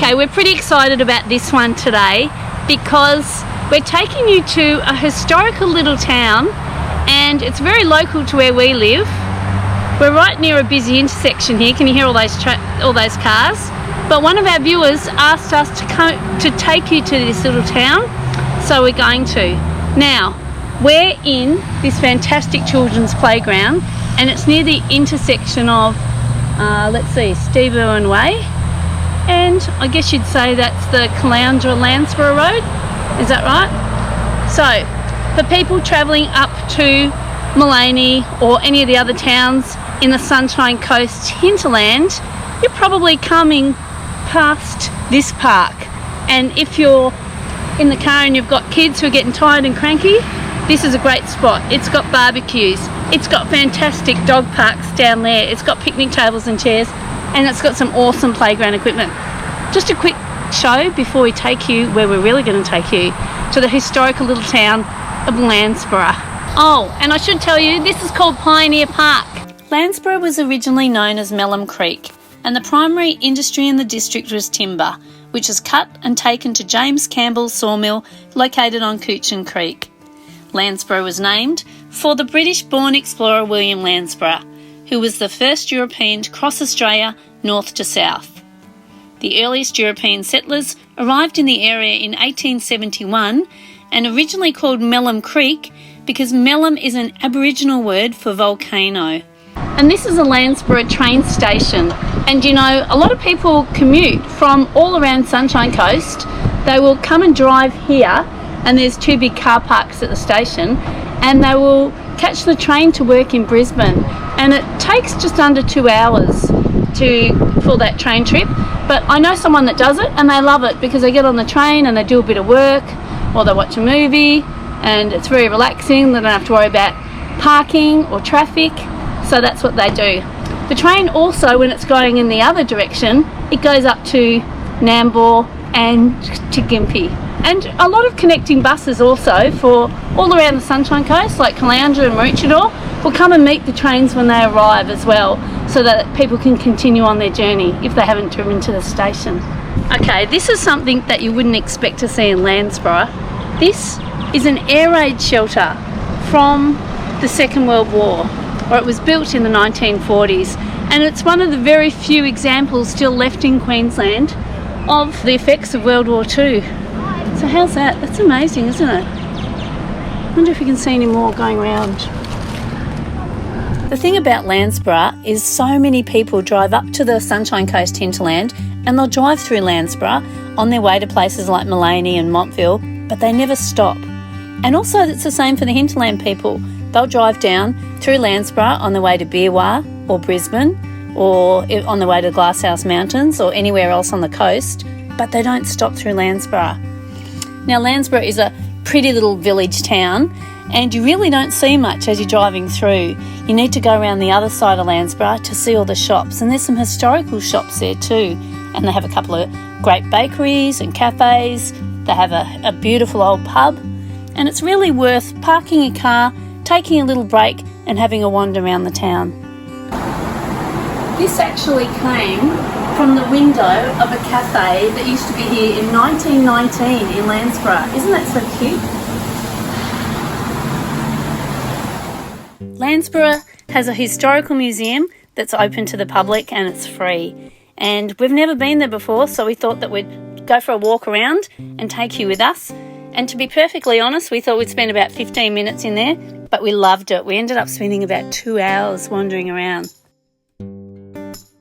Okay, we're pretty excited about this one today because we're taking you to a historical little town, and it's very local to where we live. We're right near a busy intersection here. Can you hear all those cars? But one of our viewers asked us to take you to this little town, so we're going to. Now, we're in this fantastic children's playground, and it's near the intersection of, Steve Irwin Way, and I guess you'd say that's the Landsborough Road. Is that right? So, for people travelling up to Mullaney or any of the other towns in the Sunshine Coast Hinterland, you're probably coming past this park. And if you're in the car and you've got kids who are getting tired and cranky, this is a great spot. It's got barbecues, it's got fantastic dog parks down there, it's got picnic tables and chairs, and it's got some awesome playground equipment. Just a quick show before we take you where we're really going to take you, to the historical little town of Landsborough. Oh, and I should tell you, this is called Pioneer Park. Landsborough was originally known as Melham Creek, and the primary industry in the district was timber, which is cut and taken to James Campbell's sawmill located on Coochin Creek. Landsborough was named for the British-born explorer William Landsborough, who was the first European to cross Australia north to south. The earliest European settlers arrived in the area in 1871 and originally called Melham Creek because Melham is an Aboriginal word for volcano. And this is a Landsborough train station, and you know, a lot of people commute from all around Sunshine Coast. They will come and drive here, and there's two big car parks at the station, and they will catch the train to work in Brisbane, and it takes just under 2 hours for that train trip. But I know someone that does it, and they love it because they get on the train and they do a bit of work or they watch a movie, and it's very relaxing. They don't have to worry about parking or traffic, so that's what they do. The train also, when it's going in the other direction, it goes up to Nambour and to Gympie. And a lot of connecting buses also for all around the Sunshine Coast, like Caloundra and Maroochydore, will come and meet the trains when they arrive as well, so that people can continue on their journey if they haven't driven to the station. Okay, this is something that you wouldn't expect to see in Landsborough. This is an air raid shelter from the Second World War, or it was built in the 1940s, and it's one of the very few examples still left in Queensland of the effects of World War II. So how's that? That's amazing, isn't it? I wonder if we can see any more going around. The thing about Landsborough is so many people drive up to the Sunshine Coast Hinterland, and they'll drive through Landsborough on their way to places like Mullaney and Montville, but they never stop. And also it's the same for the hinterland people. They'll drive down through Landsborough on their way to Beerwah or Brisbane, or on the way to Glasshouse Mountains or anywhere else on the coast, but they don't stop through Landsborough. Now, Landsborough is a pretty little village town, and you really don't see much as you're driving through. You need to go around the other side of Landsborough to see all the shops, and there's some historical shops there too, and they have a couple of great bakeries and cafes. They have a beautiful old pub, and it's really worth parking your car, taking a little break and having a wander around the town. This actually came from the window of a cafe that used to be here in 1919 in Landsborough. Isn't that so cute? Landsborough has a historical museum that's open to the public and it's free. And we've never been there before, so we thought that we'd go for a walk around and take you with us. And to be perfectly honest, we thought we'd spend about 15 minutes in there, but we loved it. We ended up spending about 2 hours wandering around.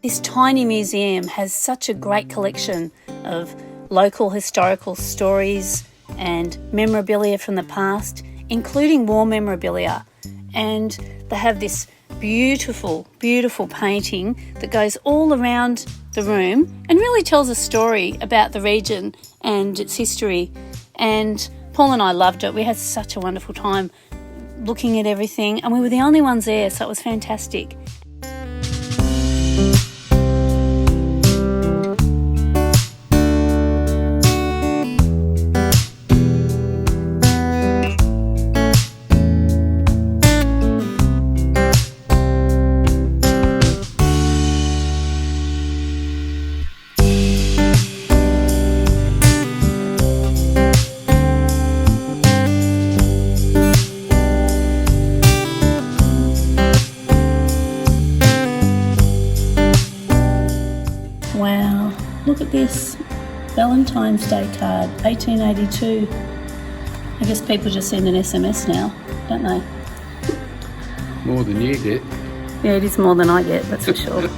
This tiny museum has such a great collection of local historical stories and memorabilia from the past, including war memorabilia. And they have this beautiful, beautiful painting that goes all around the room and really tells a story about the region and its history. And Paul and I loved it. We had such a wonderful time looking at everything, and we were the only ones there, so it was fantastic. Valentine's Day card, 1882. I guess people just send an SMS now, don't they? More than you get. Yeah, it is more than I get, that's for sure.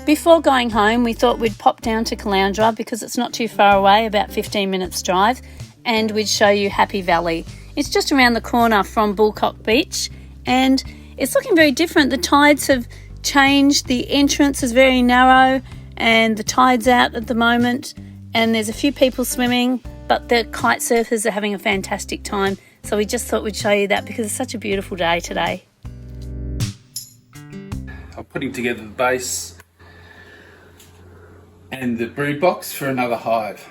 Before going home, we thought we'd pop down to Caloundra because it's not too far away, about 15 minutes drive, and we'd show you Happy Valley. It's just around the corner from Bullcock Beach, and it's looking very different. The tides have changed, the entrance is very narrow, and the tide's out at the moment, and there's a few people swimming, but the kite surfers are having a fantastic time. So we just thought we'd show you that because it's such a beautiful day today. I'm putting together the base and the brood box for another hive.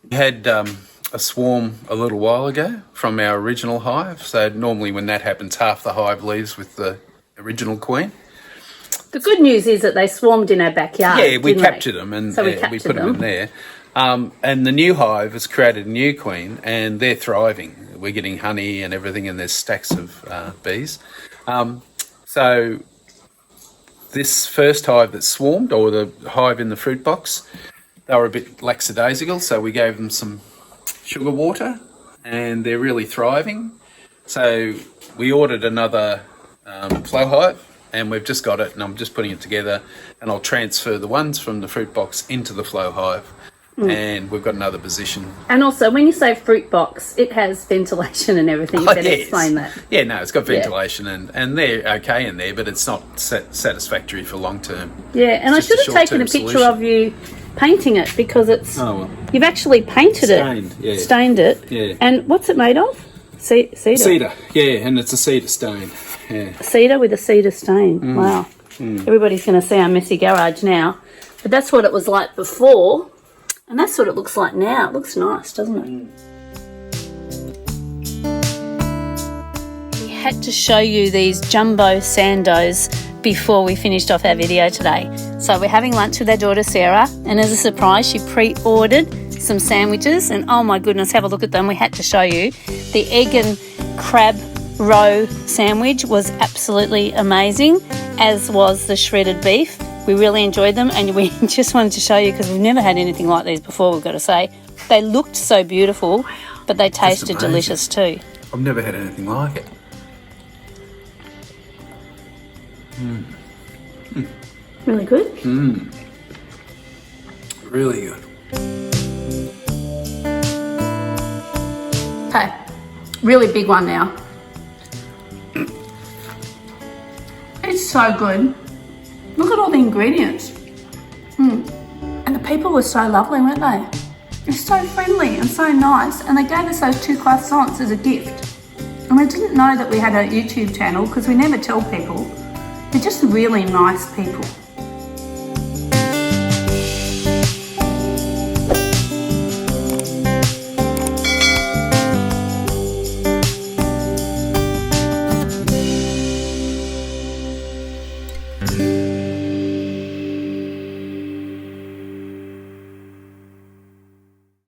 We had a swarm a little while ago from our original hive. So normally when that happens, half the hive leaves with the original queen. The good news is that they swarmed in our backyard. Yeah, we captured them and so we put them in there. And the new hive has created a new queen and they're thriving. We're getting honey and everything, and there's stacks of bees. So this first hive that swarmed, or the hive in the fruit box, they were a bit lackadaisical, so we gave them some sugar water and they're really thriving. So we ordered another flow hive and we've just got it, and I'm just putting it together, and I'll transfer the ones from the fruit box into the flow hive. And we've got another position. And also, when you say fruit box, it has ventilation and everything. You better explain that. Yeah, no, it's got ventilation, and they're okay in there, but it's not satisfactory for long term. Yeah, and I should have taken a picture of you painting it, because it's you've actually painted it, stained it. Yeah. And what's it made of? Cedar. Cedar, yeah, and it's a cedar stain. Yeah. Cedar with a cedar stain. Wow. Everybody's going to see our messy garage now, but that's what it was like before. And that's what it looks like now. It looks nice, doesn't it? We had to show you these jumbo sandos before we finished off our video today. So we're having lunch with our daughter Sarah, and as a surprise she pre-ordered some sandwiches, and oh my goodness, have a look at them. We had to show you. The egg and crab roe sandwich was absolutely amazing, as was the shredded beef. We really enjoyed them, and we just wanted to show you because we've never had anything like these before, we've got to say. They looked so beautiful, but they tasted delicious too. I've never had anything like it. Really good? Really good. Okay, really big one now. It's so good. Look at all the ingredients. And the people were so lovely, weren't they? They're so friendly and so nice, and they gave us those 2 croissants as a gift. And we didn't know that we had a YouTube channel because we never tell people. They're just really nice people.